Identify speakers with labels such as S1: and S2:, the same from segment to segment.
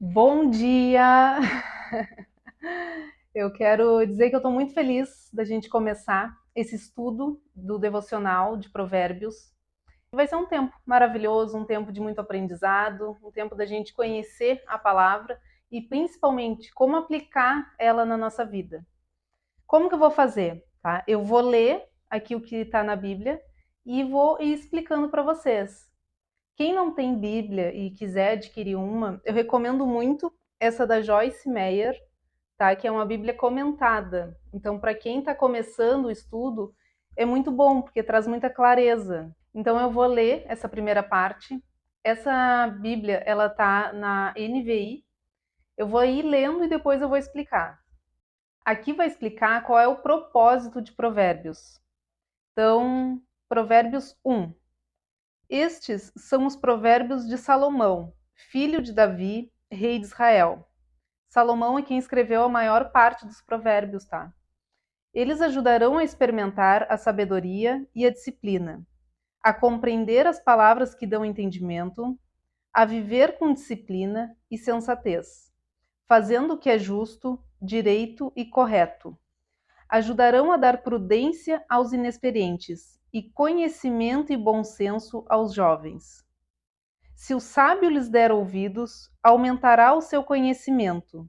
S1: Bom dia! Eu quero dizer que eu estou muito feliz da gente começar esse estudo do devocional de Provérbios. Vai ser um tempo maravilhoso, um tempo de muito aprendizado, um tempo da gente conhecer a palavra e principalmente como aplicar ela na nossa vida. Como que eu vou fazer? Tá? Eu vou ler aqui o que está na Bíblia e vou ir explicando para vocês. Quem não tem Bíblia e quiser adquirir uma, eu recomendo muito essa da Joyce Meyer, tá? Que é uma Bíblia comentada. Então, para quem está começando o estudo, é muito bom, porque traz muita clareza. Então, eu vou ler essa primeira parte. Essa Bíblia, ela tá na NVI. Eu vou ir lendo e depois eu vou explicar. Aqui vai explicar qual é o propósito de Provérbios. Então, Provérbios 1. Estes são os provérbios de Salomão, filho de Davi, rei de Israel. Salomão é quem escreveu a maior parte dos provérbios, tá? Eles ajudarão a experimentar a sabedoria e a disciplina, a compreender as palavras que dão entendimento, a viver com disciplina e sensatez, fazendo o que é justo, direito e correto. Ajudarão a dar prudência aos inexperientes e conhecimento e bom senso aos jovens. Se o sábio lhes der ouvidos, aumentará o seu conhecimento,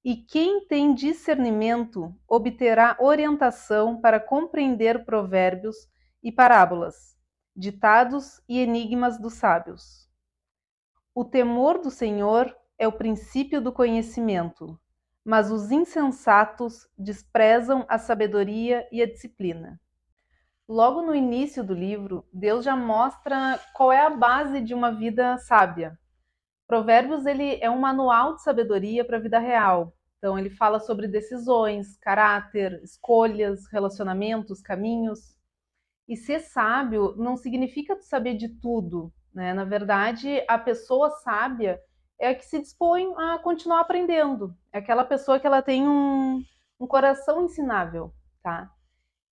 S1: e quem tem discernimento obterá orientação para compreender provérbios e parábolas, ditados e enigmas dos sábios. O temor do Senhor é o princípio do conhecimento, mas os insensatos desprezam a sabedoria e a disciplina. Logo no início do livro, Deus já mostra qual é a base de uma vida sábia. Provérbios ele é um manual de sabedoria para a vida real. Então ele fala sobre decisões, caráter, escolhas, relacionamentos, caminhos. E ser sábio não significa saber de tudo, né? Na verdade, a pessoa sábia é a que se dispõe a continuar aprendendo. É aquela pessoa que ela tem um coração ensinável, tá?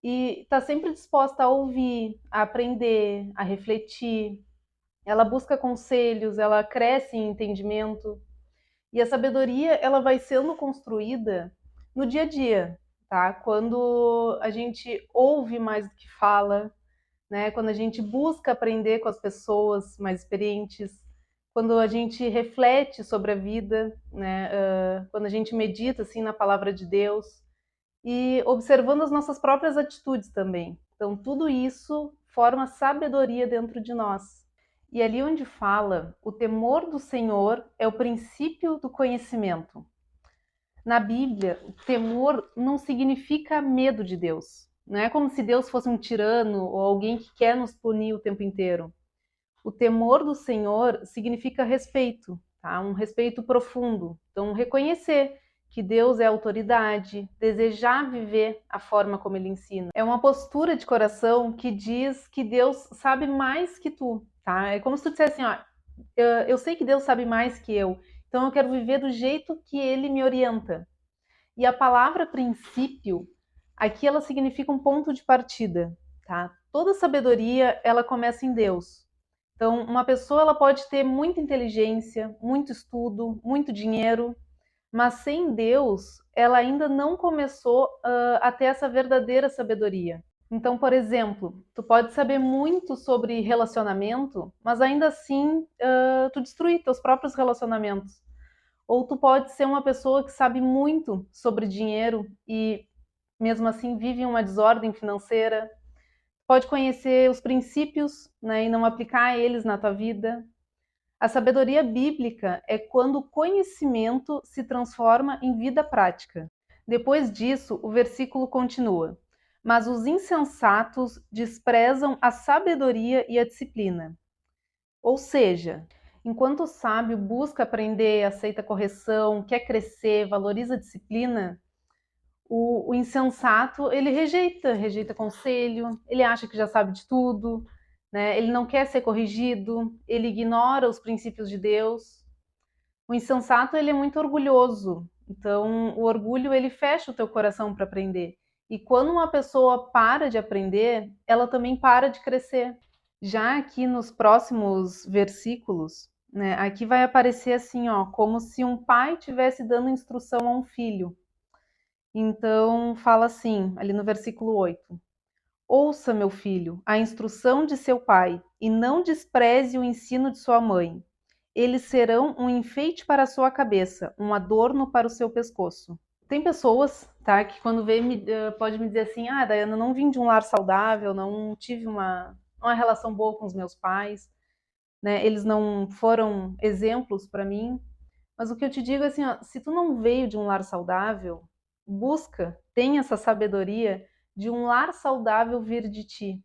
S1: E está sempre disposta a ouvir, a aprender, a refletir. Ela busca conselhos, ela cresce em entendimento. E a sabedoria, ela vai sendo construída no dia a dia, tá? Quando a gente ouve mais do que fala, né? Quando a gente busca aprender com as pessoas mais experientes, quando a gente reflete sobre a vida, né? Quando a gente medita assim na palavra de Deus e observando as nossas próprias atitudes também. Então, tudo isso forma sabedoria dentro de nós. E ali onde fala, o temor do Senhor é o princípio do conhecimento. Na Bíblia, o temor não significa medo de Deus. Não é como se Deus fosse um tirano ou alguém que quer nos punir o tempo inteiro. O temor do Senhor significa respeito, tá? Um respeito profundo. Então, reconhecer que Deus é autoridade, desejar viver a forma como Ele ensina. É uma postura de coração que diz que Deus sabe mais que tu, tá? É como se tu dissesse assim, ó, eu sei que Deus sabe mais que eu, então eu quero viver do jeito que Ele me orienta. E a palavra princípio, aqui ela significa um ponto de partida, tá? Toda sabedoria, ela começa em Deus. Então, uma pessoa ela pode ter muita inteligência, muito estudo, muito dinheiro, mas sem Deus, ela ainda não começou a ter essa verdadeira sabedoria. Então, por exemplo, tu pode saber muito sobre relacionamento, mas ainda assim tu destruir teus próprios relacionamentos. Ou tu pode ser uma pessoa que sabe muito sobre dinheiro e mesmo assim vive uma desordem financeira. Pode conhecer os princípios, né, e não aplicar eles na tua vida. A sabedoria bíblica é quando o conhecimento se transforma em vida prática. Depois disso, o versículo continua: Mas os insensatos desprezam a sabedoria e a disciplina. Ou seja, enquanto o sábio busca aprender, aceita correção, quer crescer, valoriza a disciplina, o insensato, ele rejeita conselho, ele acha que já sabe de tudo, né? Ele não quer ser corrigido, ele ignora os princípios de Deus. O insensato, ele é muito orgulhoso, então o orgulho, ele fecha o teu coração para aprender. E quando uma pessoa para de aprender, ela também para de crescer. Já aqui nos próximos versículos, né? Aqui vai aparecer assim, ó, como se um pai estivesse dando instrução a um filho. Então, fala assim, ali no versículo 8: Ouça, meu filho, a instrução de seu pai, e não despreze o ensino de sua mãe. Eles serão um enfeite para a sua cabeça, um adorno para o seu pescoço. Tem pessoas, tá, que quando vê, pode me dizer assim, ah, Dayana, eu não vim de um lar saudável, não tive uma relação boa com os meus pais, né, eles não foram exemplos para mim. Mas o que eu te digo é assim, ó, se tu não veio de um lar saudável, busca, tenha essa sabedoria de um lar saudável vir de ti,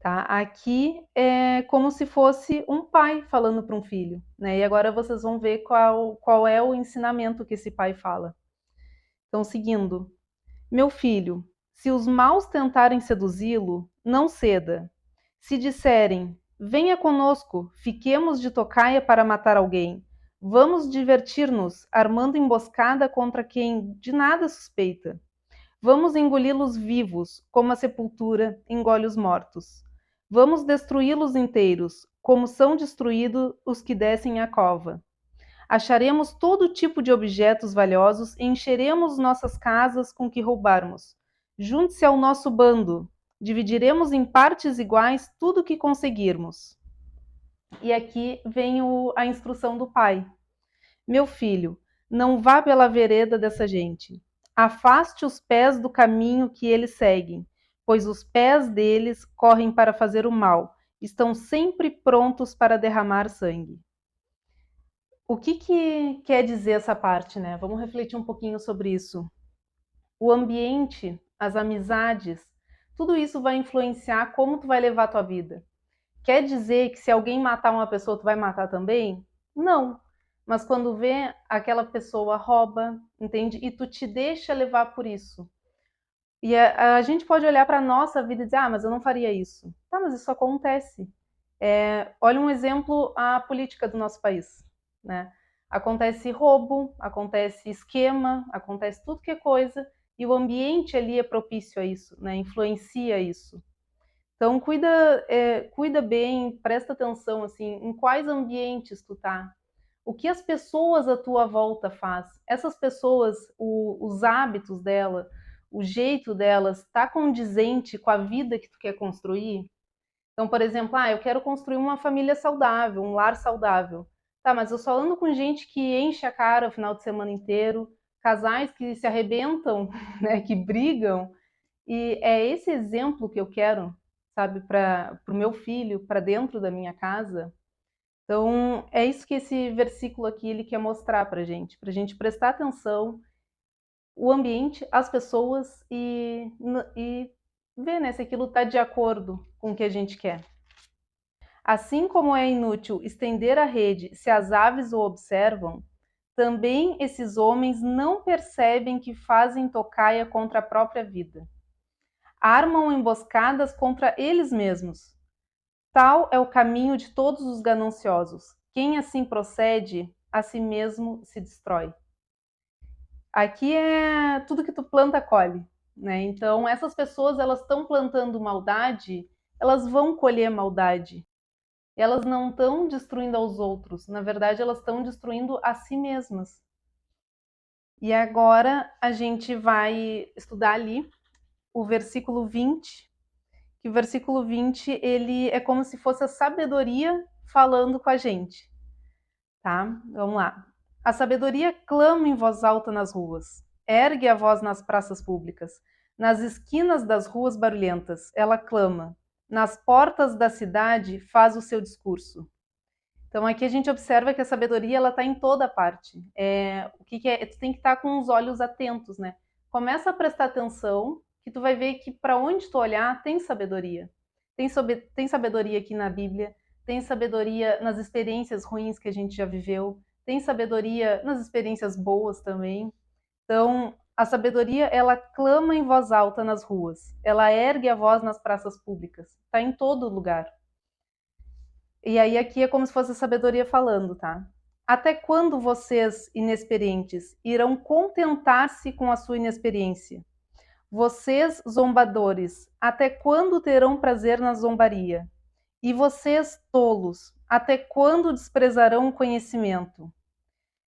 S1: tá? Aqui é como se fosse um pai falando para um filho, né? E agora vocês vão ver qual é o ensinamento que esse pai fala. Então, seguindo: Meu filho, se os maus tentarem seduzi-lo, não ceda. Se disserem, venha conosco, fiquemos de tocaia para matar alguém. Vamos divertir-nos, armando emboscada contra quem de nada suspeita. Vamos engoli-los vivos, como a sepultura engole os mortos. Vamos destruí-los inteiros, como são destruídos os que descem à cova. Acharemos todo tipo de objetos valiosos e encheremos nossas casas com o que roubarmos. Junte-se ao nosso bando. Dividiremos em partes iguais tudo o que conseguirmos. E aqui vem a instrução do pai. Meu filho, não vá pela vereda dessa gente. Afaste os pés do caminho que eles seguem, pois os pés deles correm para fazer o mal, estão sempre prontos para derramar sangue. O que quer dizer essa parte, né? Vamos refletir um pouquinho sobre isso. O ambiente, as amizades, tudo isso vai influenciar como tu vai levar a tua vida. Quer dizer que se alguém matar uma pessoa, tu vai matar também? Não. Mas quando vê aquela pessoa rouba, entende? E tu te deixa levar por isso. E a gente pode olhar para a nossa vida e dizer, ah, mas eu não faria isso. Tá, mas isso acontece. Olha um exemplo, a política do nosso país, né? Acontece roubo, acontece esquema, acontece tudo que é coisa, e o ambiente ali é propício a isso, né? Influencia isso. Então cuida bem, presta atenção assim, em quais ambientes tu tá. O que as pessoas à tua volta faz? Essas pessoas, os hábitos dela, o jeito delas, está condizente com a vida que tu quer construir? Então, por exemplo, eu quero construir uma família saudável, um lar saudável. Tá, mas eu só ando com gente que enche a cara o final de semana inteiro, casais que se arrebentam, né, que brigam. E é esse exemplo que eu quero, sabe, para o meu filho, para dentro da minha casa. Então, é isso que esse versículo aqui ele quer mostrar para a gente prestar atenção, o ambiente, as pessoas e ver, né, se aquilo está de acordo com o que a gente quer. Assim como é inútil estender a rede se as aves o observam, também esses homens não percebem que fazem tocaia contra a própria vida. Armam emboscadas contra eles mesmos. Tal é o caminho de todos os gananciosos. Quem assim procede, a si mesmo se destrói. Aqui é tudo que tu planta, colhe, né? Então, essas pessoas, elas estão plantando maldade, elas vão colher maldade. Elas não estão destruindo aos outros, na verdade, elas estão destruindo a si mesmas. E agora a gente vai estudar ali o versículo 20, que o versículo 20 ele é como se fosse a sabedoria falando com a gente, tá? Vamos lá. A sabedoria clama em voz alta nas ruas, ergue a voz nas praças públicas, nas esquinas das ruas barulhentas, ela clama, nas portas da cidade faz o seu discurso. Então aqui a gente observa que a sabedoria ela está em toda parte. O que é? Tu tem que estar com os olhos atentos, né? Começa a prestar atenção, que tu vai ver que para onde tu olhar tem sabedoria. Tem sabedoria aqui na Bíblia, tem sabedoria nas experiências ruins que a gente já viveu, tem sabedoria nas experiências boas também. Então a sabedoria ela clama em voz alta nas ruas, ela ergue a voz nas praças públicas, está em todo lugar. E aí aqui é como se fosse a sabedoria falando, tá? Até quando vocês, inexperientes, irão contentar-se com a sua inexperiência? Vocês, zombadores, até quando terão prazer na zombaria? E vocês, tolos, até quando desprezarão o conhecimento?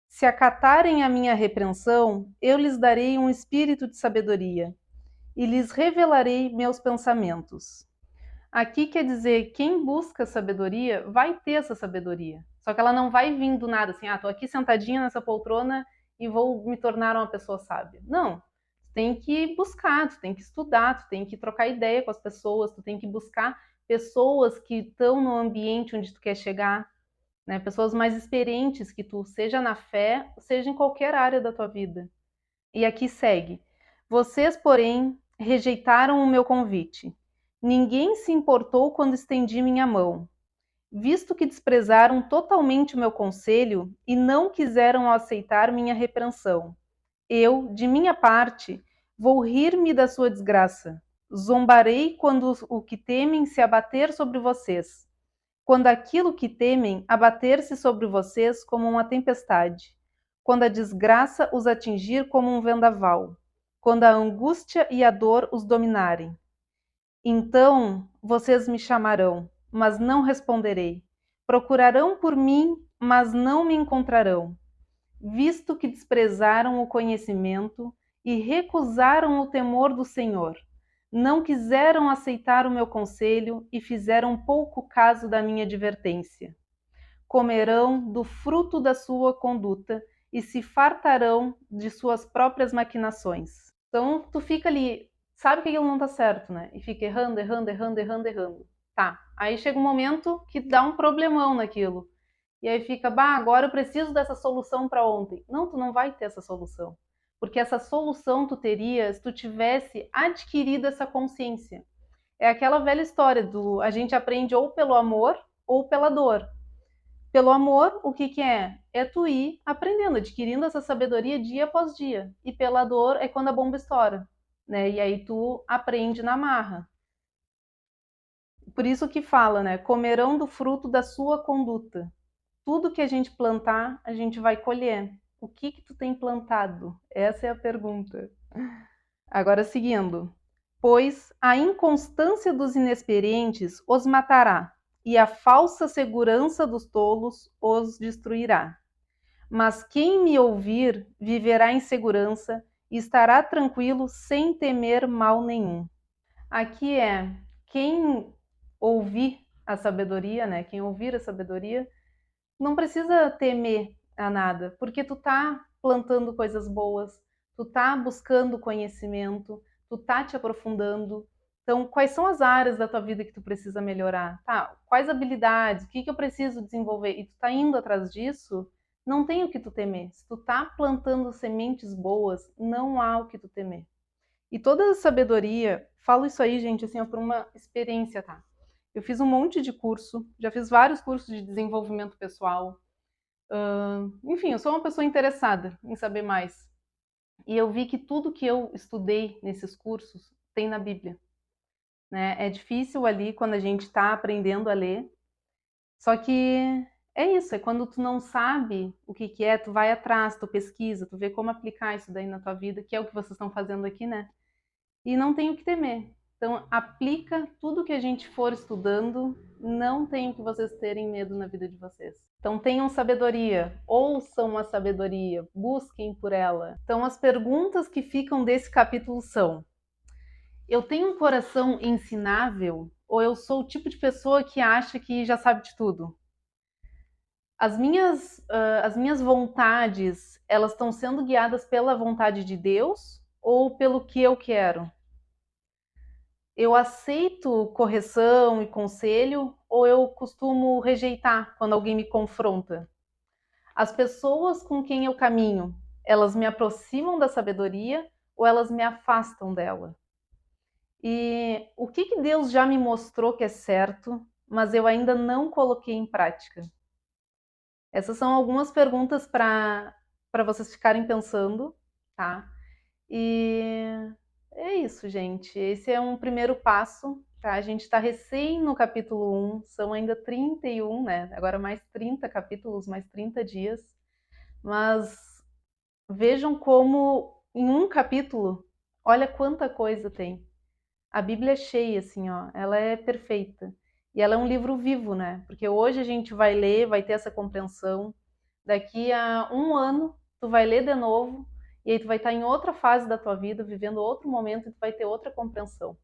S1: Se acatarem a minha repreensão, eu lhes darei um espírito de sabedoria e lhes revelarei meus pensamentos. Aqui quer dizer, quem busca sabedoria vai ter essa sabedoria. Só que ela não vai vir do nada, assim, tô aqui sentadinha nessa poltrona e vou me tornar uma pessoa sábia. Não. Tu tem que buscar, tu tem que estudar, tu tem que trocar ideia com as pessoas, tu tem que buscar pessoas que estão no ambiente onde tu quer chegar, né? Pessoas mais experientes que tu, seja na fé, seja em qualquer área da tua vida. E aqui segue. Vocês, porém, rejeitaram o meu convite. Ninguém se importou quando estendi minha mão. Visto que desprezaram totalmente o meu conselho e não quiseram aceitar minha repreensão, eu, de minha parte, vou rir-me da sua desgraça. Zombarei quando o que temem se abater sobre vocês, quando aquilo que temem abater-se sobre vocês como uma tempestade, quando a desgraça os atingir como um vendaval, quando a angústia e a dor os dominarem. Então vocês me chamarão, mas não responderei. Procurarão por mim, mas não me encontrarão, visto que desprezaram o conhecimento e recusaram o temor do Senhor. Não quiseram aceitar o meu conselho e fizeram pouco caso da minha advertência. Comerão do fruto da sua conduta e se fartarão de suas próprias maquinações. Então, tu fica ali, sabe que aquilo não tá certo, né? E fica errando, errando, errando, errando, errando. Tá, aí chega um momento que dá um problemão naquilo. E aí fica, agora eu preciso dessa solução para ontem. Não, tu não vai ter essa solução. Porque essa solução tu teria se tu tivesse adquirido essa consciência. É aquela velha história do a gente aprende ou pelo amor ou pela dor. Pelo amor, o que que é? É tu ir aprendendo, adquirindo essa sabedoria dia após dia. E pela dor é quando a bomba estoura, né? E aí tu aprende na marra. Por isso que fala, né? Comerão do fruto da sua conduta. Tudo que a gente plantar, a gente vai colher. O que que tu tem plantado? Essa é a pergunta. Agora seguindo. Pois a inconstância dos inexperientes os matará, e a falsa segurança dos tolos os destruirá. Mas quem me ouvir viverá em segurança e estará tranquilo sem temer mal nenhum. Aqui é quem ouvir a sabedoria, né? Quem ouvir a sabedoria não precisa temer a nada, porque tu tá plantando coisas boas, tu tá buscando conhecimento, tu tá te aprofundando. Então, quais são as áreas da tua vida que tu precisa melhorar? Tá, quais habilidades? O que que eu preciso desenvolver? E tu tá indo atrás disso, não tem o que tu temer. Se tu tá plantando sementes boas, não há o que tu temer. E toda a sabedoria, falo isso aí, gente, assim, por uma experiência, tá? Eu fiz um monte de curso, já fiz vários cursos de desenvolvimento pessoal. Enfim, eu sou uma pessoa interessada em saber mais. E eu vi que tudo que eu estudei nesses cursos tem na Bíblia, né? É difícil ali quando a gente está aprendendo a ler. Só que é isso, é quando tu não sabe o que que é, tu vai atrás, tu pesquisa, tu vê como aplicar isso daí na tua vida, que é o que vocês estão fazendo aqui, né? E não tem o que temer. Então, aplica tudo que a gente for estudando, não tem o que vocês terem medo na vida de vocês. Então, tenham sabedoria, ouçam a sabedoria, busquem por ela. Então, as perguntas que ficam desse capítulo são: eu tenho um coração ensinável ou eu sou o tipo de pessoa que acha que já sabe de tudo? As minhas vontades, elas estão sendo guiadas pela vontade de Deus ou pelo que eu quero? Eu aceito correção e conselho ou eu costumo rejeitar quando alguém me confronta? As pessoas com quem eu caminho, elas me aproximam da sabedoria ou elas me afastam dela? E o que que Deus já me mostrou que é certo, mas eu ainda não coloquei em prática? Essas são algumas perguntas para vocês ficarem pensando, tá? E é isso, gente. Esse é um primeiro passo, tá? A gente está recém no capítulo 1, são ainda 31, né? Agora mais 30 capítulos, mais 30 dias. Mas vejam como em um capítulo, olha quanta coisa tem. A Bíblia é cheia, assim, ó, ela é perfeita. E ela é um livro vivo, né? Porque hoje a gente vai ler, vai ter essa compreensão. Daqui a um ano, tu vai ler de novo, e aí tu vai estar em outra fase da tua vida, vivendo outro momento, e tu vai ter outra compreensão.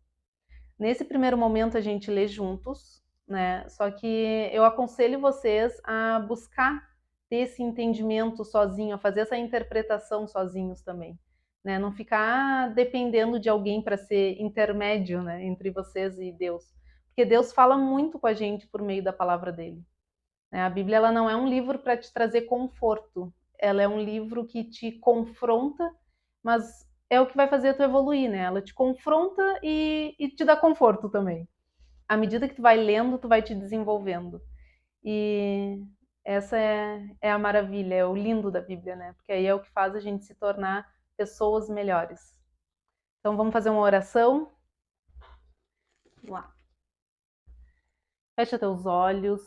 S1: Nesse primeiro momento a gente lê juntos, né? Só que eu aconselho vocês a buscar ter esse entendimento sozinho, a fazer essa interpretação sozinhos também, né? Não ficar dependendo de alguém para ser intermédio, né, entre vocês e Deus, porque Deus fala muito com a gente por meio da palavra dele, né? A Bíblia ela não é um livro para te trazer conforto, ela é um livro que te confronta, mas é o que vai fazer tu evoluir, né? Ela te confronta e te dá conforto também. À medida que tu vai lendo, tu vai te desenvolvendo. E essa é a maravilha, é o lindo da Bíblia, né? Porque aí é o que faz a gente se tornar pessoas melhores. Então vamos fazer uma oração? Vamos lá. Fecha teus olhos.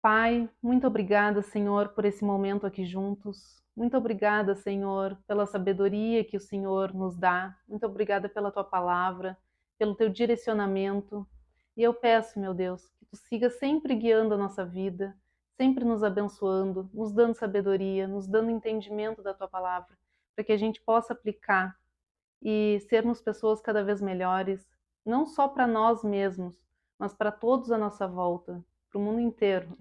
S1: Pai, muito obrigada, Senhor, por esse momento aqui juntos. Muito obrigada, Senhor, pela sabedoria que o Senhor nos dá. Muito obrigada pela tua palavra, pelo teu direcionamento. E eu peço, meu Deus, que tu siga sempre guiando a nossa vida, sempre nos abençoando, nos dando sabedoria, nos dando entendimento da tua palavra, para que a gente possa aplicar e sermos pessoas cada vez melhores, não só para nós mesmos, mas para todos à nossa volta, para o mundo inteiro.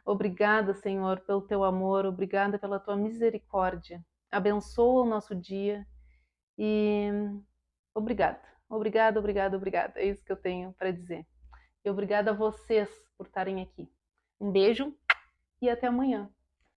S1: Obrigada, Senhor, pelo teu amor, obrigada pela tua misericórdia. Abençoa o nosso dia e obrigada, obrigada, obrigada, obrigada. É isso que eu tenho para dizer. E obrigada a vocês por estarem aqui. Um beijo e até amanhã.